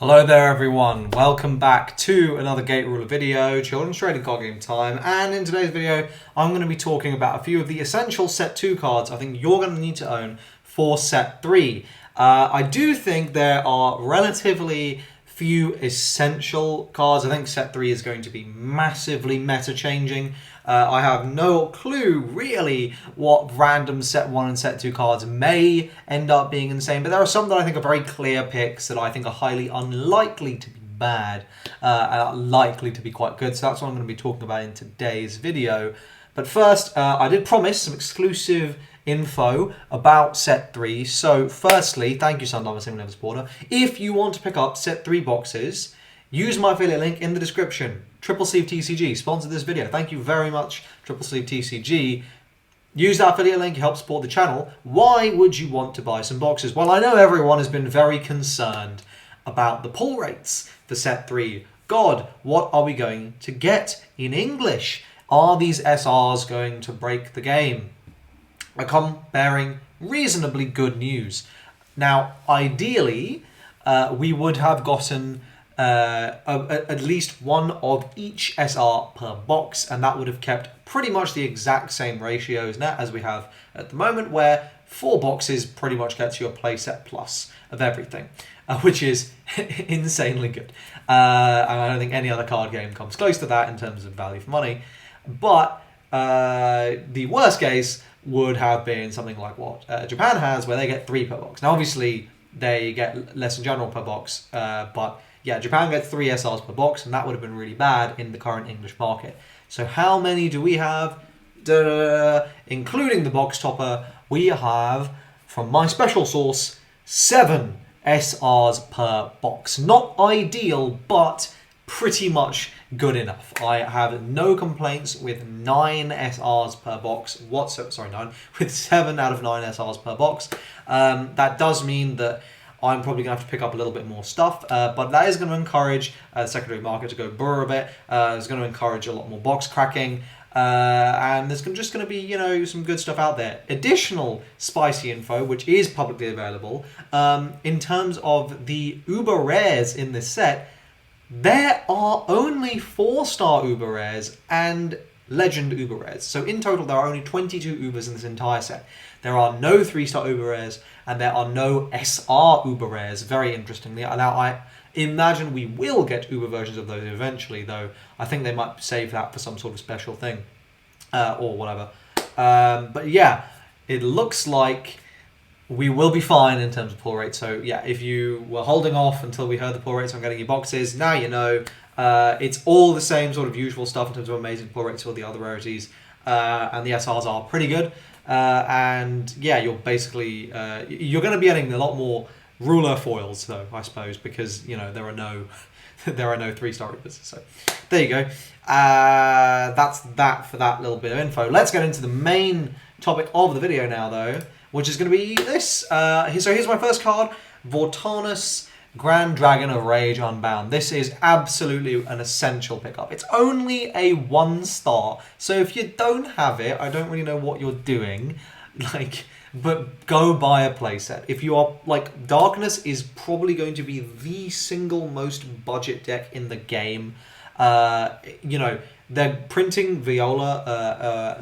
Hello there everyone, welcome back to another Gate Ruler video, Children's Trading Card Game time, and in today's video I'm going to be talking about a few of the essential set 2 cards I think you're going to need to own for set 3. I do think there are relatively few essential cards. I think set 3 is going to be massively meta changing. I have no clue really what random set 1 and set 2 cards may end up being insane, but there are some that I think are very clear picks that I think are highly unlikely to be bad and are likely to be quite good, so that's what I'm going to be talking about in today's video. But first, I did promise some exclusive info about set 3. So firstly, thank you Sundiver Simulator supporter. If you want to pick up set 3 boxes, use my affiliate link in the description. Triple Sleeve TCG sponsored this video. Thank you very much, Triple Sleeve TCG. Use that affiliate link to help support the channel. Why would you want to buy some boxes? Well, I know everyone has been very concerned about the pull rates for set 3. God, what are we going to get in English? Are these SRs going to break the game? I come bearing reasonably good news. Now, ideally, we would have gotten at least one of each SR per box, and that would have kept pretty much the exact same ratios now as we have at the moment, where 4 boxes pretty much gets you a playset plus of everything, which is insanely good. And I don't think any other card game comes close to that in terms of value for money. But the worst case would have been something like what Japan has, where they get 3 per box. Now, obviously, they get less in general per box, but yeah, Japan gets 3 SRs per box, and that would have been really bad in the current English market. So how many do we have? Including the box topper, we have, from my special source, 7 SRs per box. Not ideal, but pretty much good enough. I have no complaints with 9 SRs per box whatsoever. Sorry, 9 with 7 out of 9 SRs per box. That does mean that I'm probably going to have to pick up a little bit more stuff, but that is going to encourage the secondary market to go burr a bit. It's going to encourage a lot more box cracking, and there's just going to be, you know, some good stuff out there. Additional spicy info, which is publicly available, in terms of the Uber rares in this set. There are only 4-star Uber rares and Legend Uber rares. So in total, there are only 22 Ubers in this entire set. There are no 3-star Uber rares, and there are no SR Uber rares, very interestingly. Now, I imagine we will get Uber versions of those eventually, though I think they might save that for some sort of special thing, or whatever. But yeah, it looks like we will be fine in terms of pull rate. So yeah, if you were holding off until we heard the pull rates on getting your boxes, now you know. It's all the same sort of usual stuff in terms of amazing pull rates for the other rarities, and the SRs are pretty good. And yeah, you're basically you're going to be getting a lot more ruler foils though, I suppose, because you know there are no 3-star Ubers. So there you go. That's that for that little bit of info. Let's get into the main topic of the video now, though, which is going to be this. So here's my first card, Vortana's Grand Dragon of Rage Unbound. This is absolutely an essential pickup. It's only a 1-star, so if you don't have it, I don't really know what you're doing. But go buy a playset. If you are, Darkness is probably going to be the single most budget deck in the game. You know, they're printing not Viola,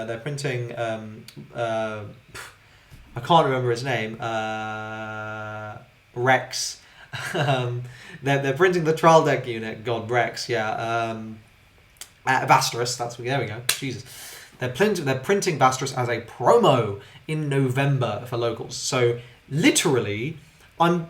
they're printing, I can't remember his name, Rex. They're printing the trial deck unit, God, Rex, yeah. Vasterus, there we go, Jesus. They're printing Vasterus as a promo in November for locals. So literally, I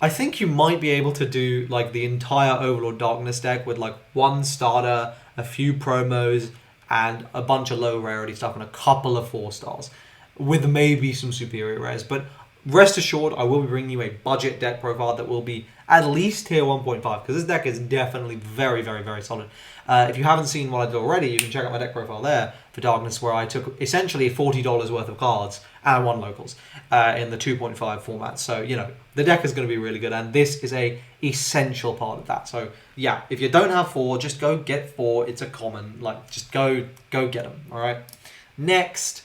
think you might be able to do the entire Overlord Darkness deck with 1 starter, a few promos, and a bunch of low rarity stuff and a couple of 4-stars, with maybe some superior rares. But rest assured, I will be bringing you a budget deck profile that will be at least tier 1.5, because this deck is definitely very, very, very solid. If you haven't seen what I did already, you can check out my deck profile there for Darkness, where I took essentially $40 worth of cards and 1 locals in the 2.5 format. So, you know, the deck is going to be really good, and this is a essential part of that. So, yeah, if you don't have 4, just go get 4. It's a common. Just go get them, all right? Next,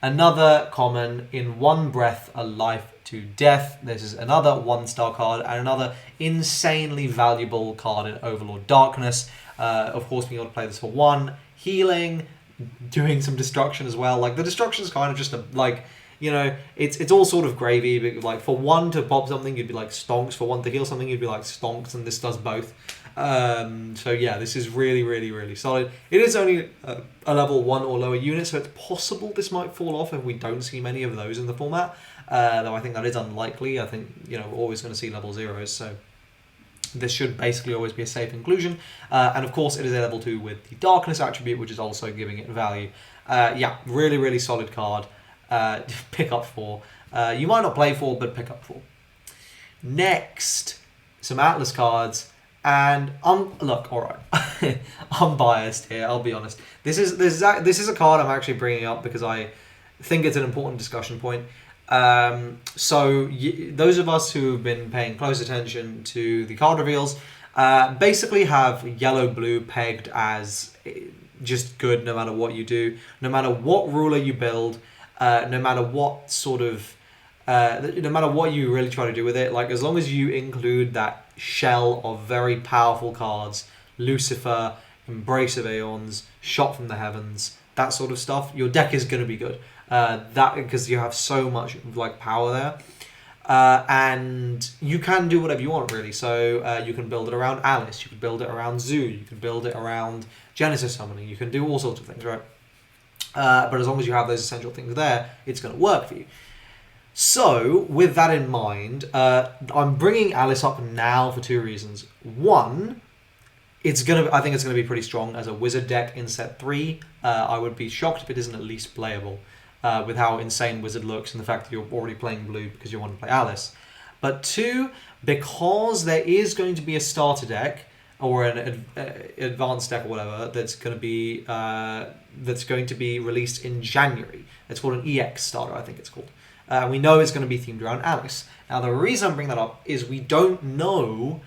another common, In One Breath, A Life to to death. This is another 1-star card and another insanely valuable card in Overlord Darkness. Of course, being able to play this for 1, healing, doing some destruction as well. Like, the destruction is kind of just a, like, you know, it's all sort of gravy. But like, for 1 to pop something, you'd be like stonks. For 1 to heal something, you'd be like stonks, and this does both. So yeah, this is really, really, really solid. It is only a level 1 or lower unit, so it's possible this might fall off if we don't see many of those in the format. Though I think that is unlikely. I think, you know, we're always going to see level 0s, so this should basically always be a safe inclusion. And of course, it is a level 2 with the Darkness attribute, which is also giving it value. Yeah, really, really solid card. Pick up 4. You might not play 4, but pick up 4. Next, some Atlas cards. And look, all right, I'm biased here. I'll be honest. This is a card I'm actually bringing up because I think it's an important discussion point. So those of us who've been paying close attention to the card reveals basically have yellow-blue pegged as just good no matter what you do, no matter what ruler you build, no matter what sort of, no matter what you really try to do with it. Like, as long as you include that shell of very powerful cards, Lucifer, Embrace of Aeons, Shot from the Heavens, that sort of stuff, your deck is going to be good. That because you have so much like power there, and you can do whatever you want really. So you can build it around Alice, you can build it around Zoo, you can build it around Genesis Summoning, you can do all sorts of things, right? But as long as you have those essential things there, it's going to work for you. So, with that in mind, I'm bringing Alice up now for 2 reasons. 1, I think it's gonna be pretty strong as a wizard deck in set 3. I would be shocked if it isn't at least playable, with how insane wizard looks and the fact that you're already playing blue because you want to play Alice. But 2, because there is going to be a starter deck or an advanced deck or whatever that's going to be released in January. It's called an EX starter, I think it's called. We know it's going to be themed around Alice. Now, the reason I'm bringing that up is we don't know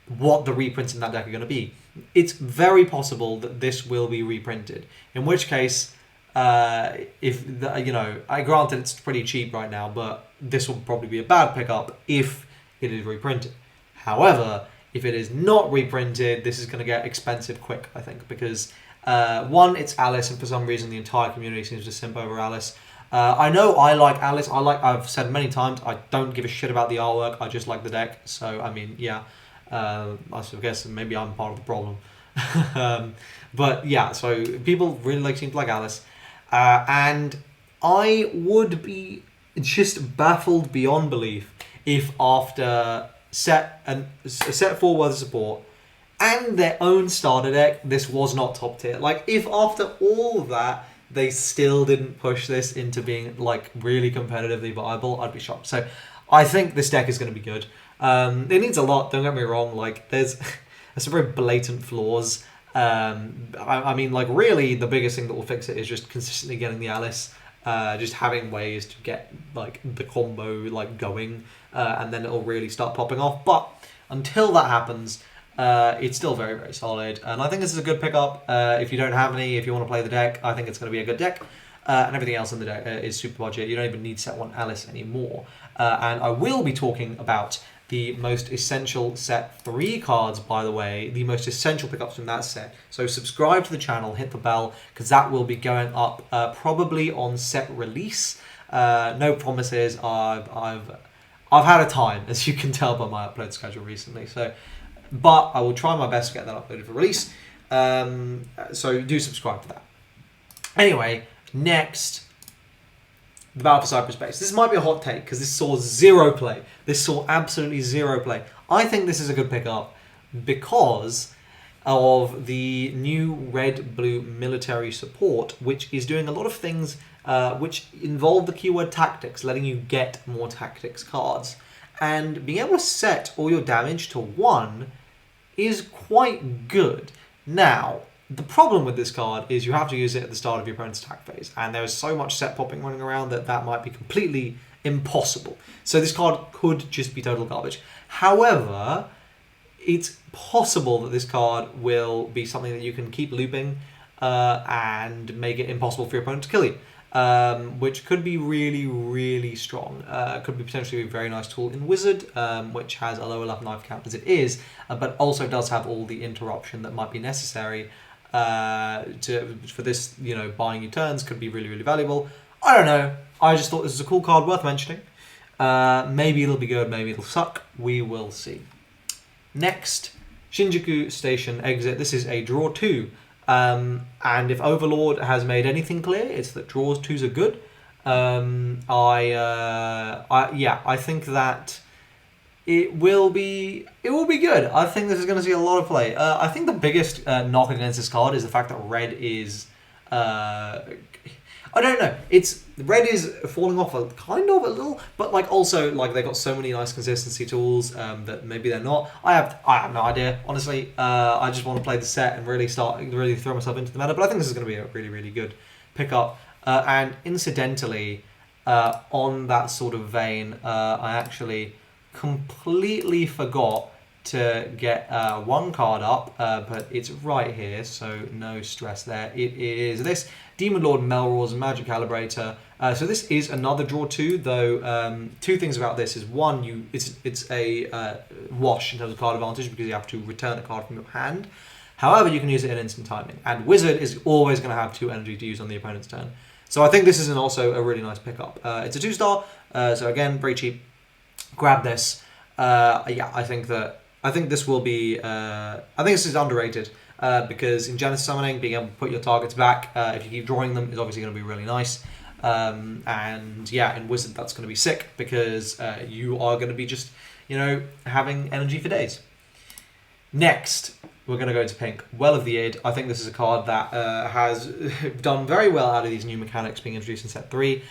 what the reprints in that deck are going to be. It's very possible that this will be reprinted. In which case, I granted it's pretty cheap right now, but this will probably be a bad pickup if it is reprinted. However, if it is not reprinted, this is going to get expensive quick, I think, because 1, it's Alice, and for some reason the entire community seems to simp over Alice. I know I like Alice. I've said many times, I don't give a shit about the artwork. I just like the deck. So, I mean, yeah. I guess maybe I'm part of the problem. But, yeah, so people really seem to like Alice. And I would be just baffled beyond belief if after set 4 worth of support and their own starter deck, this was not top tier. Like, if after all of that, they still didn't push this into being like really competitively viable, I'd be shocked. So I think this deck is going to be good. It needs a lot, don't get me wrong. Like, there's some very blatant flaws. I mean, like, really the biggest thing that will fix it is just consistently getting the Alice, just having ways to get like the combo like going, and then it'll really start popping off. But until that happens, it's still very, very solid, and I think this is a good pickup. If you don't have any, if you want to play the deck, I think it's going to be a good deck, and everything else in the deck is super budget. You don't even need set 1 Alice anymore, and I will be talking about the most essential set 3 cards, by the way, the most essential pickups from that set. So subscribe to the channel, hit the bell, because that will be going up probably on set release. No promises. I've had a time, as you can tell by my upload schedule recently, but I will try my best to get that uploaded for release. So do subscribe for that. Anyway, next, the Battle for Cyberspace. This might be a hot take because this saw 0 play. This saw absolutely 0 play. I think this is a good pickup because of the new red-blue military support, which is doing a lot of things which involve the keyword tactics, letting you get more tactics cards. And being able to set all your damage to 1 is quite good. Now, the problem with this card is you have to use it at the start of your opponent's attack phase, and there is so much set popping running around that might be completely impossible. So this card could just be total garbage. However, it's possible that this card will be something that you can keep looping and make it impossible for your opponent to kill you. which could be really, really strong. Could be potentially a very nice tool in Wizard, which has a lower level knife count as it is, but also does have all the interruption that might be necessary for this, buying you turns. Could be really, really valuable. I don't know. I just thought this was a cool card worth mentioning. Maybe it'll be good, maybe it'll suck. We will see. Next, Shinjuku Station Exit. This is a draw 2. And if Overlord has made anything clear, it's that draws 2s are good. I think that it will be good. I think this is going to see a lot of play. I think the biggest knock against this card is the fact that red is I don't know. Red is falling off a little, but also they got so many nice consistency tools that maybe they're not. I have no idea, honestly. I just want to play the set and really throw myself into the meta. But I think this is going to be a really, really good pickup. And incidentally, on that sort of vein, I actually completely forgot to get one card up, but it's right here, so no stress there. It is this Demon Lord Melrose Magic Calibrator. So this is another draw 2, though. Two things about this is one, it's a wash in terms of card advantage because you have to return a card from your hand. However, you can use it in instant timing, and Wizard is always going to have 2 energy to use on the opponent's turn. So I think this is also a really nice pickup. It's a 2-star, so again, very cheap. Grab this. I think this will be. I think this is underrated because in Genesis Summoning, being able to put your targets back if you keep drawing them is obviously going to be really nice. And yeah, in Wizard that's going to be sick because you are going to be just having energy for days. Next, we're going to go to pink. Well of the Id. I think this is a card that has done very well out of these new mechanics being introduced in set 3.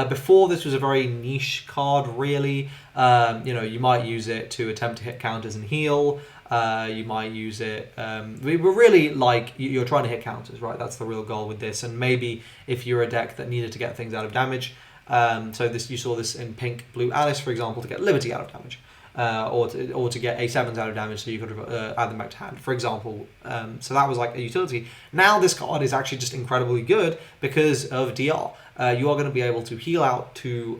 Before, this was a very niche card, really. You might use it to attempt to hit counters and heal. You might use it... we were really you're trying to hit counters, right? That's the real goal with this. And maybe if you're a deck that needed to get things out of damage. You saw this in pink, blue Alice, for example, to get Liberty out of damage. Or to get A7s out of damage so you could add them back to hand, for example. So that was like a utility. Now this card is actually just incredibly good because of DR. You are going to be able to heal out to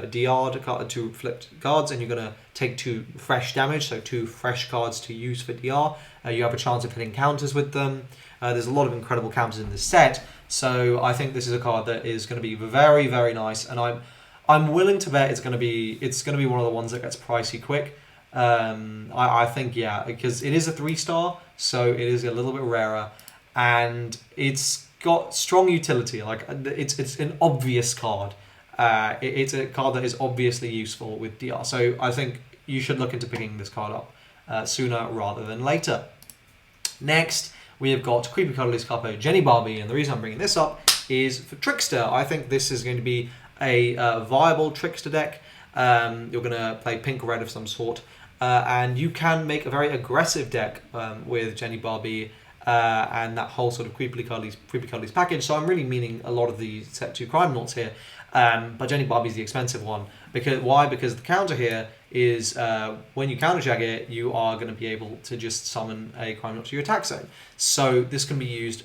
DR to flipped cards, and you're going to take 2 fresh damage, so 2 fresh cards to use for DR. You have a chance of hitting counters with them. There's a lot of incredible counters in this set, so I think this is a card that is going to be very, very nice, and I'm willing to bet it's going to be one of the ones that gets pricey quick. I think, yeah, because it is a 3-star, so it is a little bit rarer, and it's got strong utility. It's an obvious card. It's a card that is obviously useful with DR. So I think you should look into picking this card up sooner rather than later. Next, we have got Creepy Cuddly's Capo Jenny Barbie, and the reason I'm bringing this up is for Trickster. I think this is going to be a viable Trickster deck. You're going to play pink or red of some sort, and you can make a very aggressive deck with Jenny Barbie and that whole sort of Creepy Cuddly's package. So I'm really meaning a lot of the set 2 Crime Noughts here, but Jenny Barbie's the expensive one. Why? Because the counter here is when you counter check it, you are going to be able to just summon a Crime Nought to your attack zone. So this can be used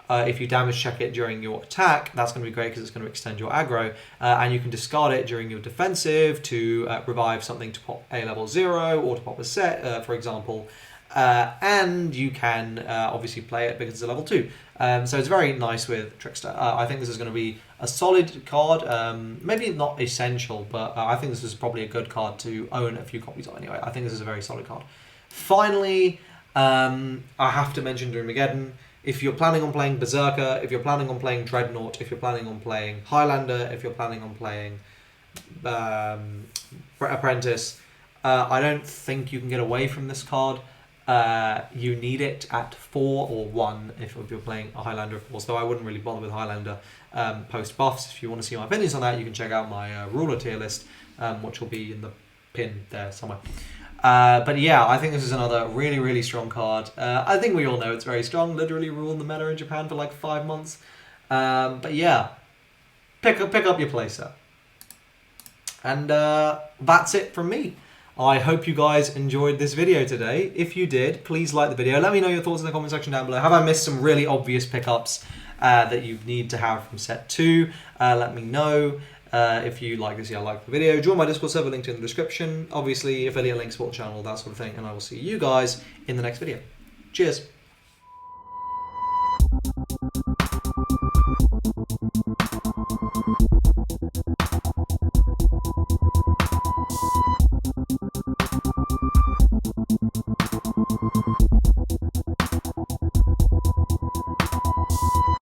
if you damage check it during your attack. That's going to be great because it's going to extend your aggro, and you can discard it during your defensive to revive something to pop a level 0 or to pop a set, for example. And you can obviously play it because it's a level 2. So it's very nice with Trickster. I think this is going to be a solid card. Maybe not essential, but I think this is probably a good card to own a few copies of anyway. I think this is a very solid card. Finally, I have to mention Remagedon. If you're planning on playing Berserker, if you're planning on playing Dreadnought, if you're planning on playing Highlander, if you're planning on playing Apprentice, I don't think you can get away from this card. You need it at 4 or 1 if you're playing a Highlander, of course, though I wouldn't really bother with Highlander post buffs. If you want to see my opinions on that, you can check out my ruler tier list, which will be in the pin there somewhere. But yeah, I think this is another really, really strong card. I think we all know it's very strong, literally ruled the meta in Japan for like 5 months. But yeah, pick up your playset. And that's it from me. I hope you guys enjoyed this video today. If you did, please like the video. Let me know your thoughts in the comment section down below. Have I missed some really obvious pickups? that you need to have from set 2. Let me know. If you like this, like the video. Join my Discord server, linked in the description. Obviously, affiliate links, support the channel, that sort of thing. And I will see you guys in the next video. Cheers.